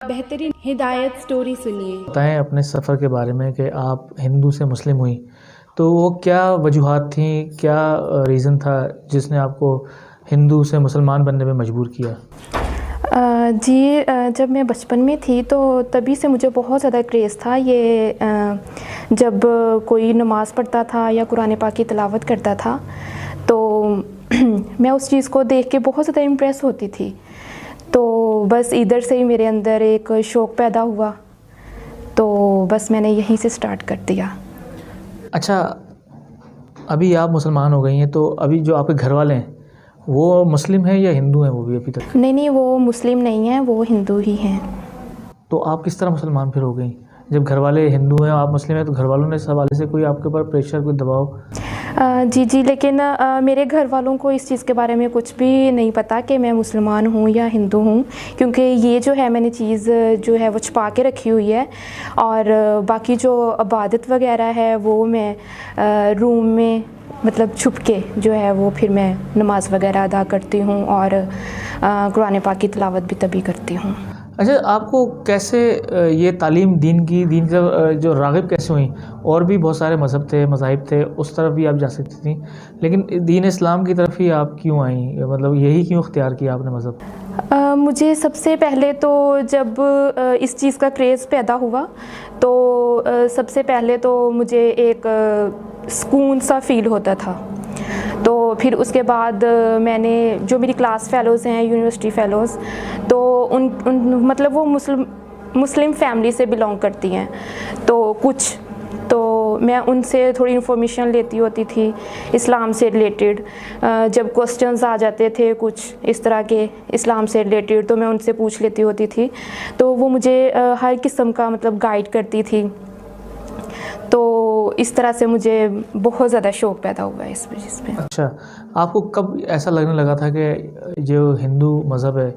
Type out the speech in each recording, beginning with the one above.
بہترین ہدایت سٹوری سنیے۔ بتائیں اپنے سفر کے بارے میں کہ آپ ہندو سے مسلم ہوئیں، تو وہ کیا وجوہات تھیں، کیا ریزن تھا جس نے آپ کو ہندو سے مسلمان بننے میں مجبور کیا؟ جی جب میں بچپن میں تھی تو تبھی سے مجھے بہت زیادہ کریز تھا یہ جب کوئی نماز پڑھتا تھا یا قرآن پاک کی تلاوت کرتا تھا تو میں اس چیز کو دیکھ کے بہت زیادہ امپریس ہوتی تھی، تو بس ادھر سے ہی میرے اندر ایک شوق پیدا ہوا، تو بس میں نے یہیں سے سٹارٹ کر دیا۔ اچھا، ابھی آپ مسلمان ہو گئی ہیں، تو ابھی جو آپ کے گھر والے ہیں وہ مسلم ہیں یا ہندو ہیں وہ بھی ابھی تک؟ نہیں، وہ مسلم نہیں ہیں، وہ ہندو ہی ہیں۔ تو آپ کس طرح مسلمان پھر ہو گئیں؟ جب گھر والے ہندو ہیں آپ مسلم ہیں، تو گھر والوں نے اس حوالے سے کوئی آپ کے اوپر پریشر، کوئی دباؤ؟ جی لیکن میرے گھر والوں کو اس چیز کے بارے میں کچھ بھی نہیں پتہ کہ میں مسلمان ہوں یا ہندو ہوں، کیونکہ یہ جو ہے میں نے چیز جو ہے وہ چھپا کے رکھی ہوئی ہے، اور باقی جو عبادت وغیرہ ہے وہ میں روم میں مطلب چھپ کے جو ہے وہ پھر میں نماز وغیرہ ادا کرتی ہوں، اور قرآن پاک کی تلاوت بھی تبھی کرتی ہوں۔ اچھا، آپ کو کیسے یہ تعلیم دین کی جو راغب کیسے ہوئیں؟ اور بھی بہت سارے مذہب تھے، مذاہب تھے، اس طرف بھی آپ جا سکتی تھیں، لیکن دین اسلام کی طرف ہی آپ کیوں آئیں؟ مطلب یہی کیوں اختیار کیا آپ نے مذہب؟ مجھے سب سے پہلے تو جب اس چیز کا کریز پیدا ہوا تو سب سے پہلے تو مجھے ایک سکون سا فیل ہوتا تھا، تو پھر اس کے بعد میں نے جو میری کلاس فیلوز ہیں، یونیورسٹی فیلوز، تو ان مطلب وہ مسلم فیملی سے بلانگ کرتی ہیں، تو کچھ تو میں ان سے تھوڑی انفارمیشن لیتی ہوتی تھی اسلام سے ریلیٹڈ، جب کوسچنز آ جاتے تھے کچھ اس طرح کے اسلام سے ریلیٹڈ تو میں ان سے پوچھ لیتی ہوتی تھی، تو وہ مجھے ہر قسم کا مطلب گائیڈ کرتی تھی، تو اس طرح سے مجھے بہت زیادہ شوق پیدا ہوا ہے اس وجہ سے۔ اچھا، آپ کو کب ایسا لگنے لگا تھا کہ جو ہندو مذہب ہے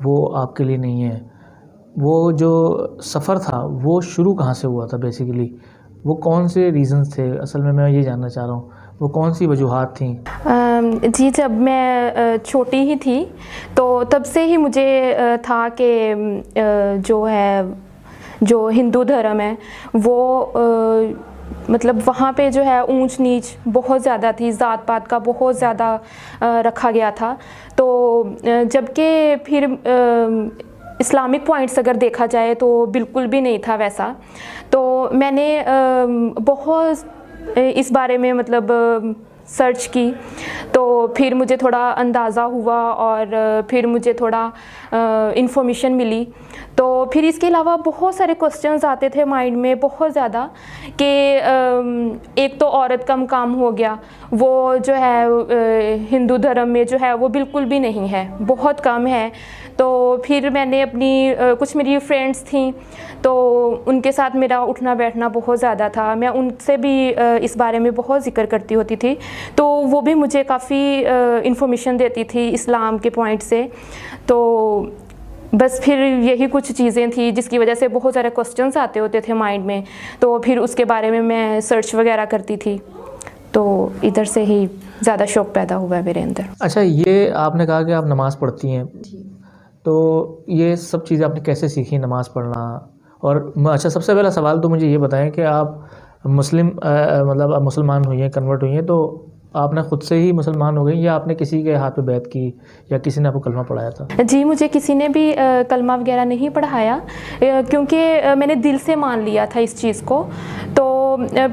وہ آپ کے لیے نہیں ہے؟ وہ جو سفر تھا وہ شروع کہاں سے ہوا تھا بیسیکلی؟ وہ کون سے ریزنز تھے؟ اصل میں یہ جاننا چاہ رہا ہوں وہ کون سی وجوہات تھیں؟ جی جب میں چھوٹی ہی تھی تو تب سے ہی مجھے تھا کہ جو ہندو دھرم ہے وہ مطلب وہاں پہ جو ہے اونچ نیچ بہت زیادہ تھی، ذات پات کا بہت زیادہ رکھا گیا تھا، تو جب کہ پھر اسلامک پوائنٹس اگر دیکھا جائے تو بالکل بھی نہیں تھا ویسا، تو میں نے بہت اس بارے میں مطلب سرچ کی، تو پھر مجھے تھوڑا اندازہ ہوا اور پھر مجھے تھوڑا انفارمیشن ملی، تو پھر اس کے علاوہ بہت سارے کوسچنز آتے تھے مائنڈ میں بہت زیادہ کہ ایک تو عورت کا مقام ہو گیا، وہ جو ہے ہندو دھرم میں جو ہے وہ بالکل بھی نہیں ہے، بہت کم ہے، تو پھر میں نے اپنی کچھ میری فرینڈس تھیں تو ان کے ساتھ میرا اٹھنا بیٹھنا بہت زیادہ تھا، میں ان سے بھی اس بارے میں بہت ذکر کرتی ہوتی تھی، تو وہ بھی مجھے کافی انفارمیشن دیتی تھی اسلام کے پوائنٹ سے، تو بس پھر یہی کچھ چیزیں تھیں جس کی وجہ سے بہت سارے کوسچنز آتے ہوتے تھے مائنڈ میں، تو پھر اس کے بارے میں سرچ وغیرہ کرتی تھی، تو ادھر سے ہی زیادہ شوق پیدا ہوا ہے میرے اندر۔ اچھا، یہ آپ نے کہا کہ آپ نماز پڑھتی ہیں، تو یہ سب چیزیں آپ نے کیسے سیکھی نماز پڑھنا؟ اور اچھا، سب سے پہلا سوال تو مجھے یہ بتائیں کہ آپ مطلب آپ مسلمان ہوئی ہیں، کنورٹ ہوئی ہیں، تو آپ نے خود سے ہی مسلمان ہو گئی یا آپ نے کسی کے ہاتھ پہ بیعت کی یا کسی نے آپ کو کلمہ پڑھایا تھا؟ جی مجھے کسی نے بھی کلمہ وغیرہ نہیں پڑھایا، کیونکہ میں نے دل سے مان لیا تھا اس چیز کو، تو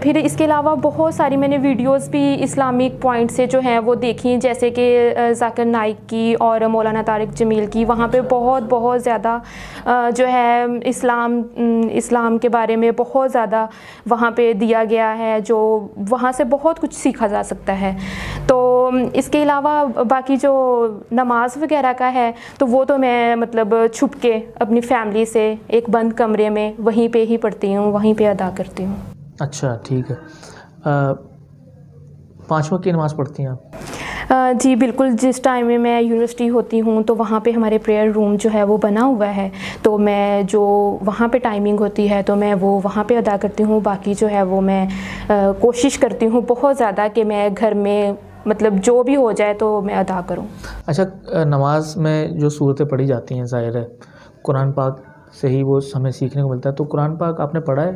پھر اس کے علاوہ بہت ساری میں نے ویڈیوز بھی اسلامک پوائنٹ سے جو ہیں وہ دیکھیں، جیسے کہ ذاکر نائک کی اور مولانا طارق جمیل کی، وہاں پہ بہت زیادہ جو ہے اسلام کے بارے میں بہت زیادہ وہاں پہ دیا گیا ہے، جو وہاں سے بہت کچھ سیکھا جا سکتا ہے، تو اس کے علاوہ باقی جو نماز وغیرہ کا ہے تو وہ تو میں مطلب چھپ کے اپنی فیملی سے ایک بند کمرے میں وہیں پہ ہی پڑھتی ہوں، وہیں پہ ادا کرتی ہوں۔ اچھا ٹھیک ہے، 5 وقت کی نماز پڑھتی ہیں آپ؟ جی بالکل، جس ٹائم میں یونیورسٹی ہوتی ہوں تو وہاں پہ ہمارے پریئر روم جو ہے وہ بنا ہوا ہے، تو میں جو وہاں پہ ٹائمنگ ہوتی ہے تو میں وہ وہاں پہ ادا کرتی ہوں، باقی جو ہے وہ میں کوشش کرتی ہوں بہت زیادہ کہ میں گھر میں مطلب جو بھی ہو جائے تو میں ادا کروں۔ اچھا، نماز میں جو صورتیں پڑھی جاتی ہیں ظاہر ہے قرآن پاک سے ہی وہ ہمیں سیکھنے کو ملتا ہے. تو قرآن پاک آپ نے پڑھا ہے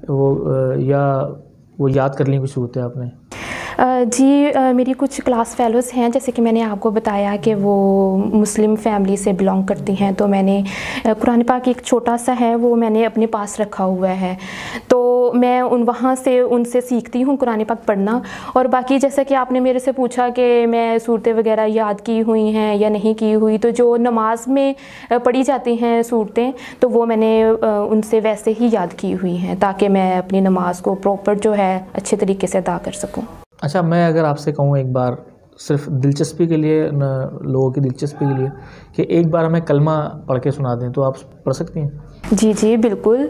وہ یا وہ یاد کر لیں کچھ صورتیں آپ نے؟ جی میری کچھ کلاس فیلوز ہیں، جیسے کہ میں نے آپ کو بتایا کہ وہ مسلم فیملی سے بلانگ کرتی ہیں، تو میں نے قرآن پاک ایک چھوٹا سا ہے وہ میں نے اپنے پاس رکھا ہوا ہے، تو میں وہاں سے ان سے سیکھتی ہوں قرآن پاک پڑھنا. اور باقی جیسا کہ آپ نے میرے سے پوچھا کہ میں صورتیں وغیرہ یاد کی ہوئی ہیں یا نہیں کی ہوئی، تو جو نماز میں پڑھی جاتی ہیں صورتیں تو وہ میں نے ان سے ویسے ہی یاد کی ہوئی ہیں تاکہ میں اپنی نماز کو پراپر جو ہے اچھے طریقے سے ادا کر سکوں. اچھا، میں اگر آپ سے کہوں ایک بار صرف دلچسپی کے لیے، لوگوں کی دلچسپی کے لیے، کہ ایک بار ہمیں کلمہ پڑھ کے سنا دیں تو آپ پڑھ سکتی ہیں؟ جی جی بالکل.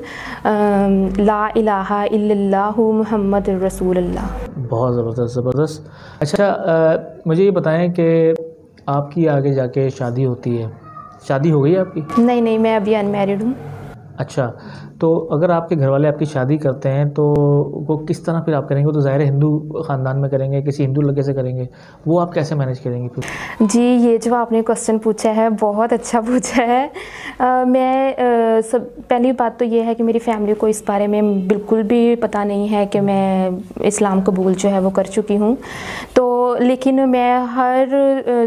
لا الہ الا اللہ محمد رسول اللہ. بہت زبردست زبردست. اچھا مجھے یہ بتائیں کہ آپ کی آگے جا کے شادی ہوتی ہے، شادی ہو گئی ہے آپ کی؟ نہیں، میں ابھی انمیرڈ ہوں. اچھا، تو اگر آپ کے گھر والے آپ کی شادی کرتے ہیں تو وہ کس طرح پھر آپ کریں گے؟ وہ تو ظاہر ہے ہندو خاندان میں کریں گے، کسی ہندو لڑکے سے کریں گے، وہ آپ کیسے مینیج کریں گے پھر؟ جی یہ جو آپ نے کوسچن پوچھا ہے بہت اچھا پوچھا ہے. میں پہلی بات تو یہ ہے کہ میری فیملی کو اس بارے میں بالکل بھی پتہ نہیں ہے کہ میں اسلام قبول جو ہے وہ کر چکی ہوں، تو لیکن میں ہر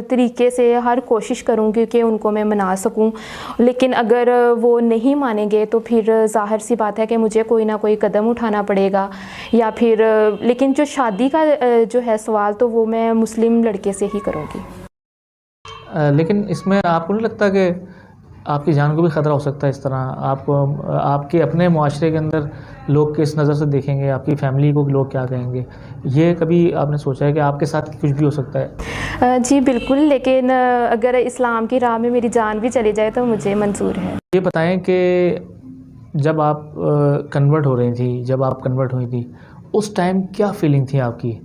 طریقے سے ہر کوشش کروں گی کہ ان کو میں منا سکوں. لیکن اگر وہ نہیں مانیں گے تو پھر ظاہر سی بات ہے کہ مجھے کوئی نہ کوئی قدم اٹھانا پڑے گا، یا پھر لیکن جو شادی کا جو ہے سوال تو وہ میں مسلم لڑکے سے ہی کروں گی. لیکن اس میں آپ کو نہیں لگتا کہ آپ کی جان کو بھی خطرہ ہو سکتا ہے اس طرح؟ آپ کو آپ کے اپنے معاشرے کے اندر لوگ کس نظر سے دیکھیں گے، آپ کی فیملی کو لوگ کیا کہیں گے؟ یہ کبھی آپ نے سوچا ہے کہ آپ کے ساتھ کچھ بھی ہو سکتا ہے؟ جی بالکل، لیکن اگر اسلام کی راہ میں میری جان بھی چلی جائے تو مجھے منظور ہے. یہ بتائیں کہ جب آپ کنورٹ ہو رہی تھی، جب آپ کنورٹ ہوئی تھی، اس ٹائم کیا فیلنگ تھی آپ کی؟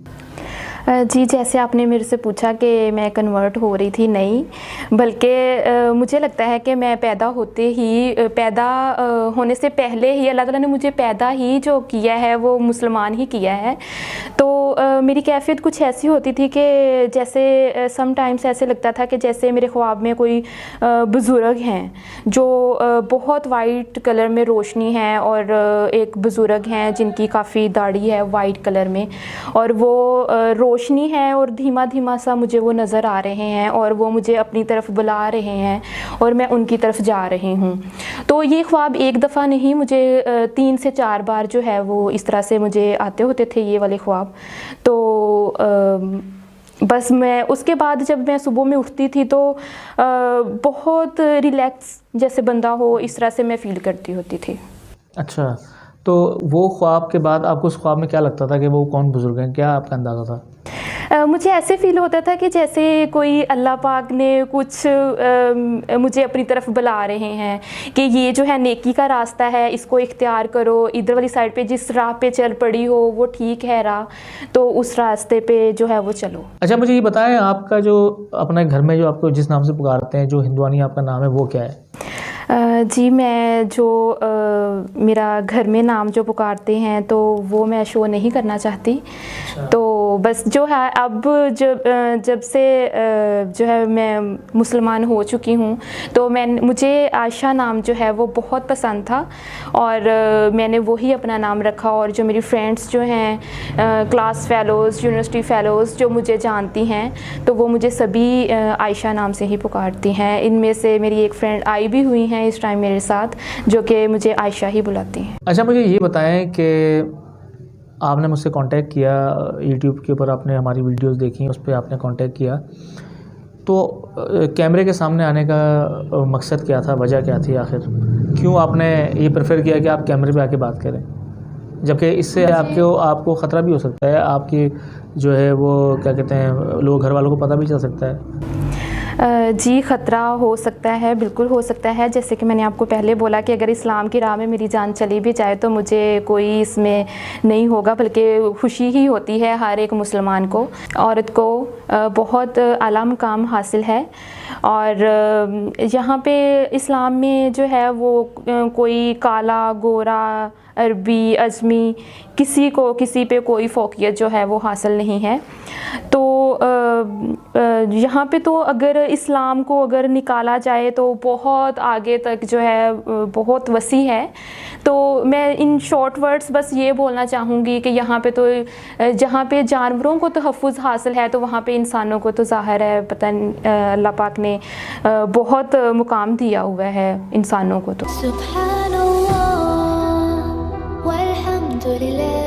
جی جیسے آپ نے میرے سے پوچھا کہ میں کنورٹ ہو رہی تھی، نہیں بلکہ مجھے لگتا ہے کہ میں پیدا ہونے سے پہلے ہی اللہ تعالیٰ نے مجھے پیدا ہی جو کیا ہے وہ مسلمان ہی کیا ہے. تو میری کیفیت کچھ ایسی ہوتی تھی کہ جیسے سم ٹائمز ایسے لگتا تھا کہ جیسے میرے خواب میں کوئی بزرگ ہیں جو بہت وائٹ کلر میں روشنی ہے، اور ایک بزرگ ہیں جن کی کافی داڑھی ہے وائٹ کلر میں، اور وہ روشنی ہے اور دھیما دھیما سا مجھے وہ نظر آ رہے ہیں اور وہ مجھے اپنی طرف بلا رہے ہیں اور میں ان کی طرف جا رہی ہوں. تو یہ خواب ایک دفعہ نہیں، مجھے 3 سے 4 بار جو ہے وہ اس طرح سے مجھے آتے ہوتے تھے یہ والے خواب. تو بس میں اس کے بعد جب میں صبح میں اٹھتی تھی تو بہت ریلیکس جیسے بندہ ہو اس طرح سے میں فیل کرتی ہوتی تھی. اچھا، تو وہ خواب کے بعد آپ کو اس خواب میں کیا لگتا تھا کہ وہ کون بزرگ ہیں؟ کیا آپ کا اندازہ تھا؟ مجھے ایسے فیل ہوتا تھا کہ جیسے کوئی اللہ پاک نے کچھ مجھے اپنی طرف بلا رہے ہیں کہ یہ جو ہے نیکی کا راستہ ہے، اس کو اختیار کرو، ادھر والی سائڈ پہ جس راہ پہ چل پڑی ہو وہ ٹھیک ہے راہ، تو اس راستے پہ جو ہے وہ چلو. اچھا مجھے یہ بتائیں، آپ کا جو اپنے گھر میں جو آپ کو جس نام سے پکارتے ہیں، جو ہندوانی آپ کا نام ہے، وہ کیا ہے؟ جی میں جو میرا گھر میں نام جو پکارتے ہیں تو وہ میں شو نہیں کرنا چاہتی. تو بس جو ہے اب جب سے جو ہے میں مسلمان ہو چکی ہوں تو مجھے عائشہ نام جو ہے وہ بہت پسند تھا اور میں نے وہی اپنا نام رکھا. اور جو میری فرینڈس جو ہیں کلاس فیلوز، یونیورسٹی فیلوز جو مجھے جانتی ہیں تو وہ مجھے سبھی عائشہ نام سے ہی پکارتی ہیں. ان میں سے میری ایک فرینڈ آئی بھی ہوئی ہیں اس ٹائم میرے ساتھ جو کہ مجھے عائشہ ہی بلاتی ہیں. اچھا مجھے یہ بتائیں کہ آپ نے مجھ سے کانٹیکٹ کیا یوٹیوب کے اوپر، آپ نے ہماری ویڈیوز دیکھی، اس پہ آپ نے کانٹیکٹ کیا، تو کیمرے کے سامنے آنے کا مقصد کیا تھا؟ وجہ کیا تھی آخر؟ کیوں آپ نے یہ پریفر کیا کہ آپ کیمرے پہ آ کے بات کریں، جبکہ اس سے آپ کو خطرہ بھی ہو سکتا ہے، آپ کی جو ہے وہ کیا کہتے ہیں لوگ گھر والوں کو پتہ بھی چل سکتا ہے؟ جی خطرہ ہو سکتا ہے، بالکل ہو سکتا ہے. جیسے کہ میں نے آپ کو پہلے بولا کہ اگر اسلام کی راہ میں میری جان چلی بھی جائے تو مجھے کوئی اس میں نہیں ہوگا، بلکہ خوشی ہی ہوتی ہے ہر ایک مسلمان کو. عورت کو بہت اعلیٰ مقام حاصل ہے اور یہاں پہ اسلام میں جو ہے وہ کوئی کالا گورا عربی اجمی کسی پہ کوئی فوقیت جو ہے وہ حاصل نہیں ہے. تو یہاں پہ تو اگر اسلام کو اگر نکالا جائے تو بہت آگے تک جو ہے بہت وسیع ہے. تو میں ان شارٹ ورڈس بس یہ بولنا چاہوں گی کہ یہاں پہ تو جہاں پہ جانوروں کو تحفظ حاصل ہے تو وہاں پہ انسانوں کو تو ظاہر ہے پتہ اللہ پاک نے بہت مقام دیا ہوا ہے انسانوں کو. تو سبحان اللہ والحمد للہ.